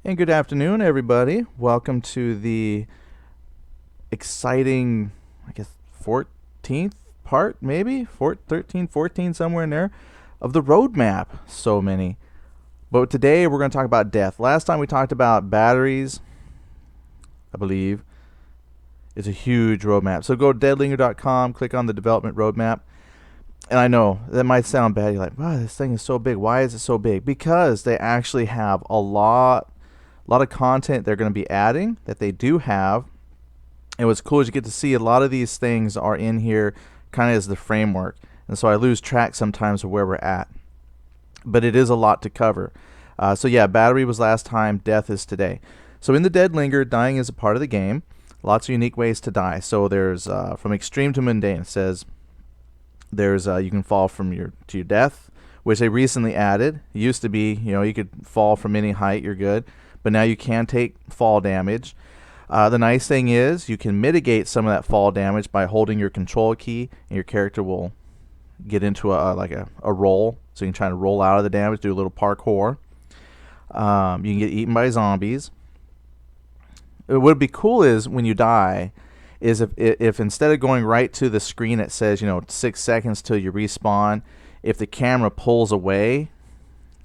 And good afternoon, everybody. Welcome to the exciting, I guess, 14th part, maybe? 13, 14, somewhere in there, of the roadmap. So many. But today we're going to talk about death. Last time we talked about batteries, I believe. It's a huge roadmap. So go to deadlinger.com, click on the development roadmap. And I know that might sound bad. You're like, wow, this thing is so big. Why is it so big? Because they actually have a lot of content they're going to be adding that they do have. And what's cool is you get to see a lot of these things are in here kind of as the framework. And so I lose track sometimes of where we're at. But it is a lot to cover. So yeah, battery was last time, death is today. So in the Dead Linger, dying is a part of the game. Lots of unique ways to die. So there's from extreme to mundane. It says there's you can fall from your death, which they recently added. It used to be, you could fall from any height, you're good. But now you can take fall damage. The nice thing is you can mitigate some of that fall damage by holding your control key, and your character will get into a roll. So you can try to roll out of the damage, do a little parkour. You can get eaten by zombies. What would be cool is when you die, is if instead of going right to the screen it says 6 seconds till you respawn, if the camera pulls away,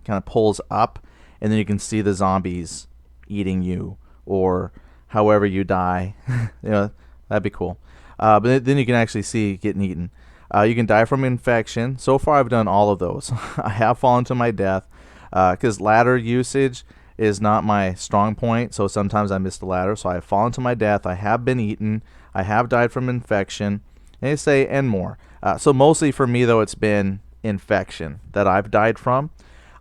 kind of pulls up, and then you can see the zombies eating you, or however you die. That'd be cool. But then you can actually see getting eaten. You can die from infection. So far I've done all of those. I have fallen to my death because ladder usage is not my strong point, so sometimes I miss the ladder. So I have fallen to my death. I have been eaten. I have died from infection. And they say and more. So mostly for me though, it's been infection that I've died from.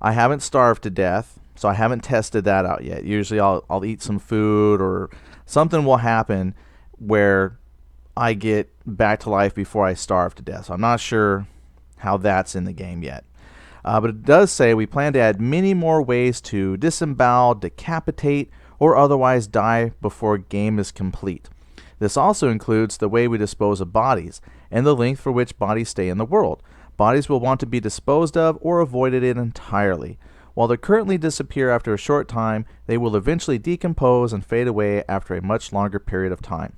I haven't starved to death. So I haven't tested that out yet. Usually I'll eat some food or something will happen where I get back to life before I starve to death. So I'm not sure how that's in the game yet. But it does say we plan to add many more ways to disembowel, decapitate, or otherwise die before game is complete. This also includes the way we dispose of bodies and the length for which bodies stay in the world. Bodies will want to be disposed of or avoided entirely. While they currently disappear after a short time, they will eventually decompose and fade away after a much longer period of time.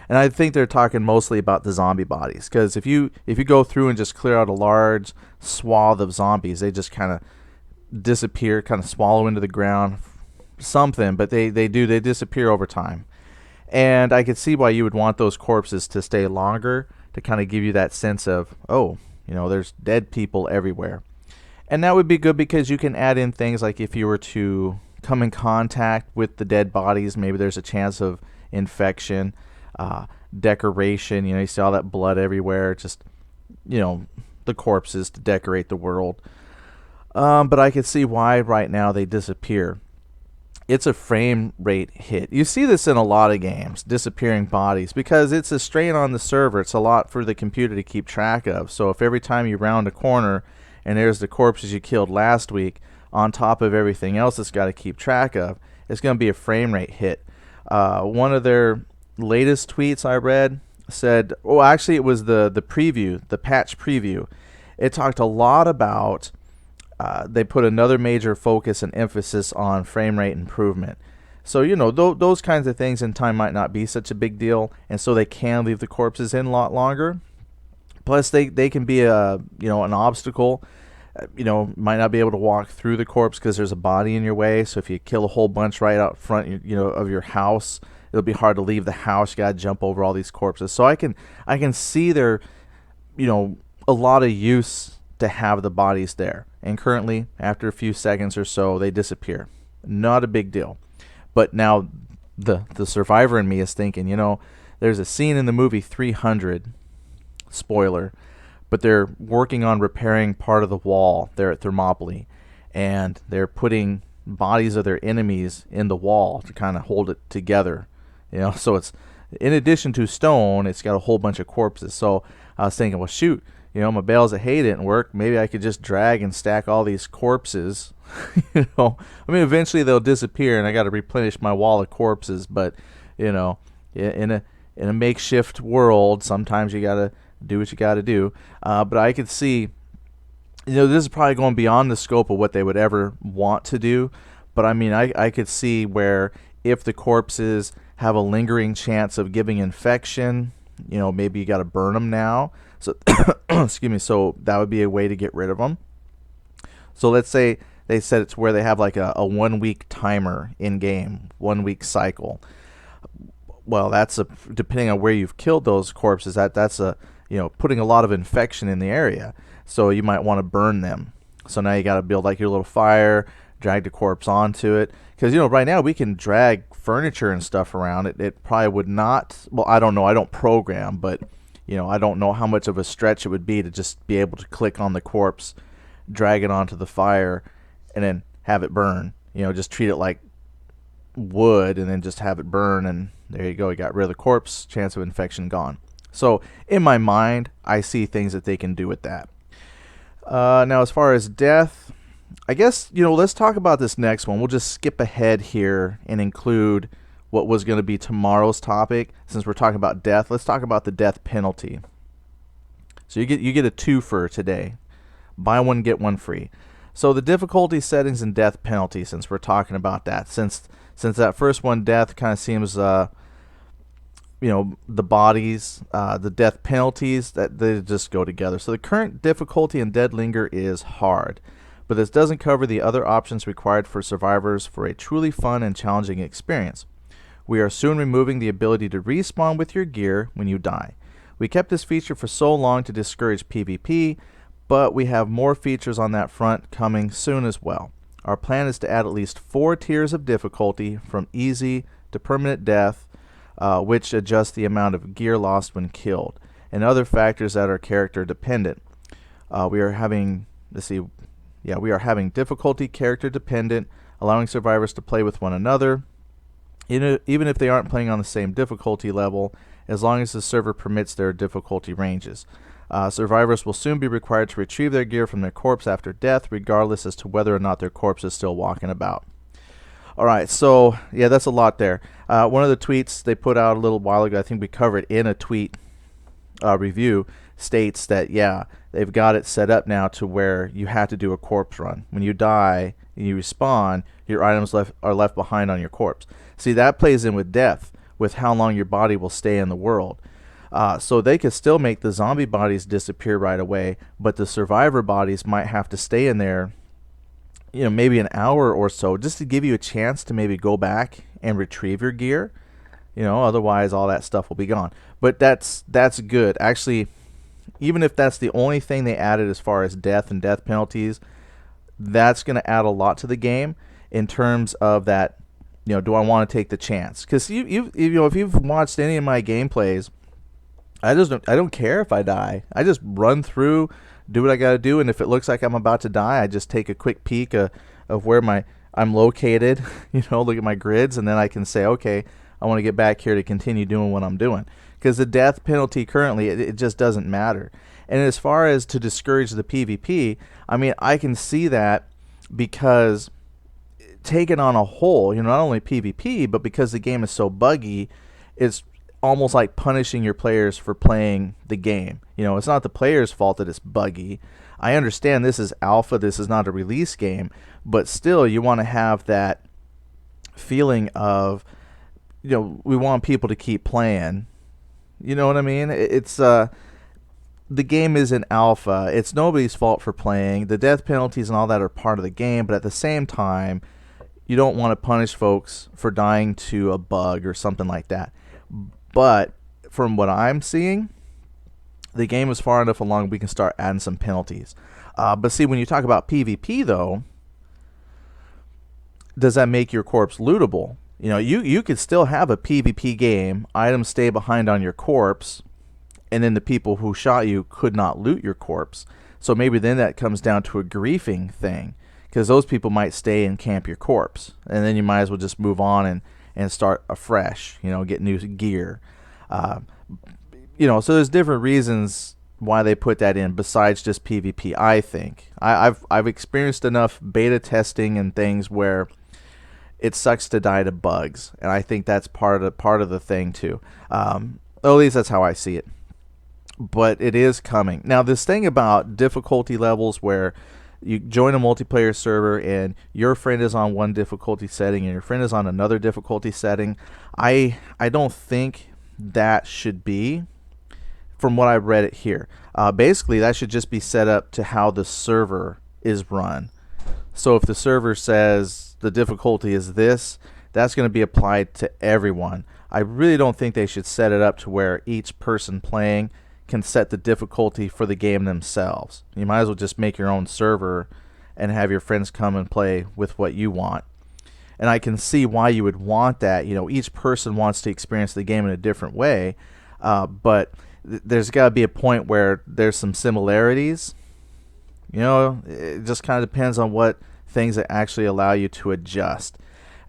And I think they're talking mostly about the zombie bodies, because if you go through and just clear out a large swath of zombies, they just kind of disappear, kind of swallow into the ground, something, but they disappear over time. And I could see why you would want those corpses to stay longer, to kind of give you that sense of, there's dead people everywhere. And that would be good because you can add in things like if you were to come in contact with the dead bodies, maybe there's a chance of infection, decoration. You see all that blood everywhere, just, the corpses to decorate the world. But I could see why right now they disappear. It's a frame rate hit. You see this in a lot of games, disappearing bodies, because it's a strain on the server. It's a lot for the computer to keep track of. So if every time you round a corner and there's the corpses you killed last week on top of everything else it's got to keep track of, it's going to be a frame rate hit. One of their latest tweets I read said, actually it was the preview, the patch preview. It talked a lot about, they put another major focus and emphasis on frame rate improvement. So, those kinds of things in time might not be such a big deal, and so they can leave the corpses in a lot longer. Plus, they can be an obstacle. Might not be able to walk through the corpse because there's a body in your way. So if you kill a whole bunch right out front, of your house, it'll be hard to leave the house. You gotta jump over all these corpses. So I can see there, a lot of use to have the bodies there. And currently, after a few seconds or so, they disappear. Not a big deal. But now, the survivor in me is thinking, there's a scene in the movie 300. Spoiler, but they're working on repairing part of the wall there at Thermopylae, and they're putting bodies of their enemies in the wall to kind of hold it together. So it's, in addition to stone, it's got a whole bunch of corpses. So I was thinking, well, shoot, my bales of hay didn't work. Maybe I could just drag and stack all these corpses. Eventually they'll disappear, and I got to replenish my wall of corpses. But in a makeshift world, sometimes you gotta do what you got to do. But I could see, this is probably going beyond the scope of what they would ever want to do. But I mean, I could see where if the corpses have a lingering chance of giving infection, maybe you got to burn them now. So, excuse me. So that would be a way to get rid of them. So let's say they said it's where they have like a 1 week timer in game, 1 week cycle. Well, depending on where you've killed those corpses, that's putting a lot of infection in the area. So you might want to burn them. So now you got to build like your little fire, drag the corpse onto it. Because right now we can drag furniture and stuff around. It probably would not. Well, I don't know. I don't program, but I don't know how much of a stretch it would be to just be able to click on the corpse, drag it onto the fire, and then have it burn. Just treat it like wood and then just have it burn, and there you go. You got rid of the corpse, chance of infection gone. So in my mind, I see things that they can do with that. Now, as far as death, I guess, let's talk about this next one. We'll just skip ahead here and include what was going to be tomorrow's topic. Since we're talking about death, let's talk about the death penalty. So you get a twofer today. Buy one, get one free. So the difficulty settings and death penalty, since we're talking about that. Since that first one, death, kind of seems, the bodies, the death penalties, that they just go together. So the current difficulty in Dead Linger is hard, but this doesn't cover the other options required for survivors for a truly fun and challenging experience. We are soon removing the ability to respawn with your gear when you die. We kept this feature for so long to discourage PvP, but we have more features on that front coming soon as well. Our plan is to add at least 4 tiers of difficulty from easy to permanent death, which adjust the amount of gear lost when killed, and other factors that are character dependent. We are having difficulty character dependent, allowing survivors to play with one another, even if they aren't playing on the same difficulty level, as long as the server permits their difficulty ranges. Survivors will soon be required to retrieve their gear from their corpse after death, regardless as to whether or not their corpse is still walking about. Alright, so yeah, that's a lot there. One of the tweets they put out a little while ago, I think we covered in a tweet review, states that, yeah, they've got it set up now to where you have to do a corpse run. When you die and you respawn, your items are left behind on your corpse. See, that plays in with death, with how long your body will stay in the world. So they could still make the zombie bodies disappear right away, but the survivor bodies might have to stay in there, maybe an hour or so, just to give you a chance to maybe go back and retrieve your gear. Otherwise all that stuff will be gone. But that's good. Actually, even if that's the only thing they added as far as death and death penalties, that's going to add a lot to the game in terms of that, do I want to take the chance? Because if you've watched any of my gameplays, I don't care if I die. I just run through, do what I got to do, and if it looks like I'm about to die, I just take a quick peek of where I'm located, look at my grids, and then I can say, okay, I want to get back here to continue doing what I'm doing. Because the death penalty currently, it just doesn't matter. And as far as to discourage the PvP, I mean, I can see that because taken on a whole, not only PvP, but because the game is so buggy, it's almost like punishing your players for playing the game. It's not the player's fault that it's buggy. I understand this is alpha, this is not a release game, but still you want to have that feeling of, we want people to keep playing. You know what I mean? It's the game is in alpha. It's nobody's fault for playing. The death penalties and all that are part of the game, but at the same time, you don't want to punish folks for dying to a bug or something like that. But from what I'm seeing, the game is far enough along we can start adding some penalties. But see, when you talk about PvP, though, does that make your corpse lootable? You could still have a PvP game, items stay behind on your corpse, and then the people who shot you could not loot your corpse. So maybe then that comes down to a griefing thing, because those people might stay and camp your corpse, and then you might as well just move on and start afresh, get new gear. So there's different reasons why they put that in besides just PvP, I think. I've experienced enough beta testing and things where it sucks to die to bugs, and I think that's part of the thing too. At least that's how I see it. But it is coming. Now, this thing about difficulty levels where you join a multiplayer server and your friend is on one difficulty setting and your friend is on another difficulty setting. I don't think that should be, from what I've read it here. Basically, that should just be set up to how the server is run. So if the server says the difficulty is this, that's going to be applied to everyone. I really don't think they should set it up to where each person playing can set the difficulty for the game themselves. You might as well just make your own server and have your friends come and play with what you want. And I can see why you would want that. Each person wants to experience the game in a different way, but there's got to be a point where there's some similarities. It just kind of depends on what things that actually allow you to adjust.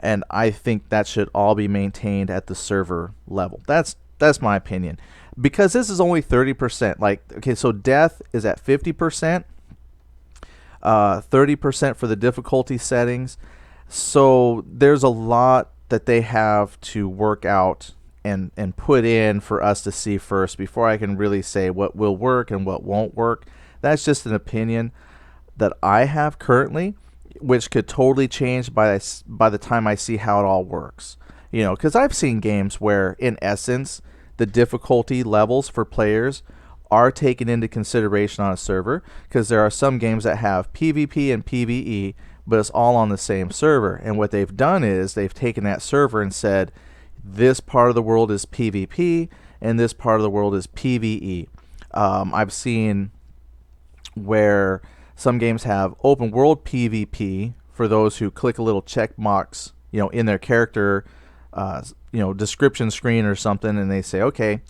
And I think that should all be maintained at the server level. That's my opinion. Because this is only 30%. So death is at 50%, 30% for the difficulty settings. So there's a lot that they have to work out and put in for us to see first before I can really say what will work and what won't work. That's just an opinion that I have currently, which could totally change by the time I see how it all works. Because I've seen games where, in essence, the difficulty levels for players are taken into consideration on a server, because there are some games that have PvP and PvE, but it's all on the same server. And what they've done is they've taken that server and said, this part of the world is PvP and this part of the world is PvE. I've seen where some games have open world PvP for those who click a little check box, in their character, description screen or something, and they say, okay,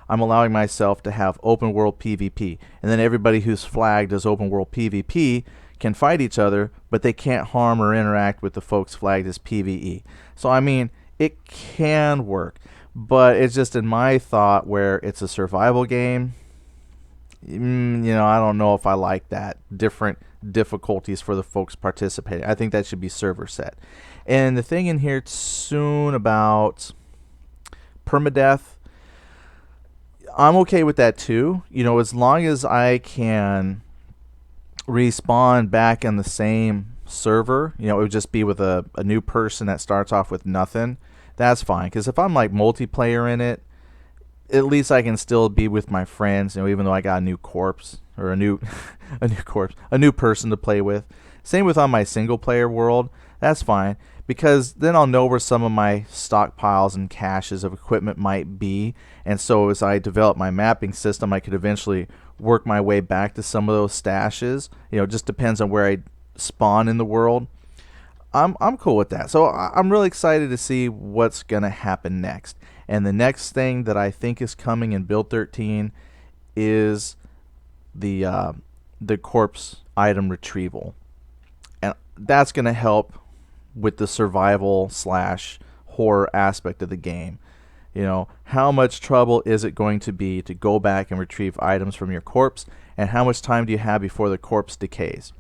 I'm allowing myself to have open world PvP. And then everybody who's flagged as open world PvP can fight each other, but they can't harm or interact with the folks flagged as PvE. So, I mean, it can work, but it's just in my thought where it's a survival game. I don't know if I like that. Different difficulties for the folks participating. I think that should be server set. And the thing in here soon about permadeath, I'm okay with that too. As long as I can respawn back in the same server, it would just be with a new person that starts off with nothing. That's fine. Because if I'm like multiplayer in it, at least I can still be with my friends, even though I got a new corpse or a new person to play with. Same with on my single player world. That's fine, because then I'll know where some of my stockpiles and caches of equipment might be, and so as I develop my mapping system, I could eventually work my way back to some of those stashes. It just depends on where I spawn in the world. I'm cool with that. So I'm really excited to see what's gonna happen next. And the next thing that I think is coming in Build 13 is the corpse item retrieval, and that's gonna help with the survival / horror aspect of the game. How much trouble is it going to be to go back and retrieve items from your corpse, and how much time do you have before the corpse decays?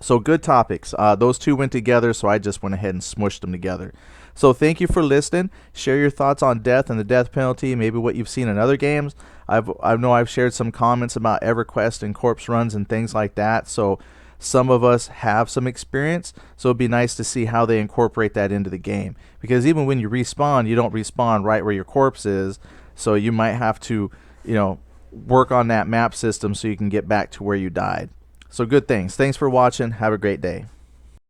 So good topics. Those two went together, so I just went ahead and smushed them together. So thank you for listening. Share your thoughts on death and the death penalty, maybe what you've seen in other games. I know I've shared some comments about EverQuest and corpse runs and things like that, so some of us have some experience, so it'd be nice to see how they incorporate that into the game. Because even when you respawn, you don't respawn right where your corpse is, so you might have to, work on that map system so you can get back to where you died. So good things. Thanks for watching. Have a great day.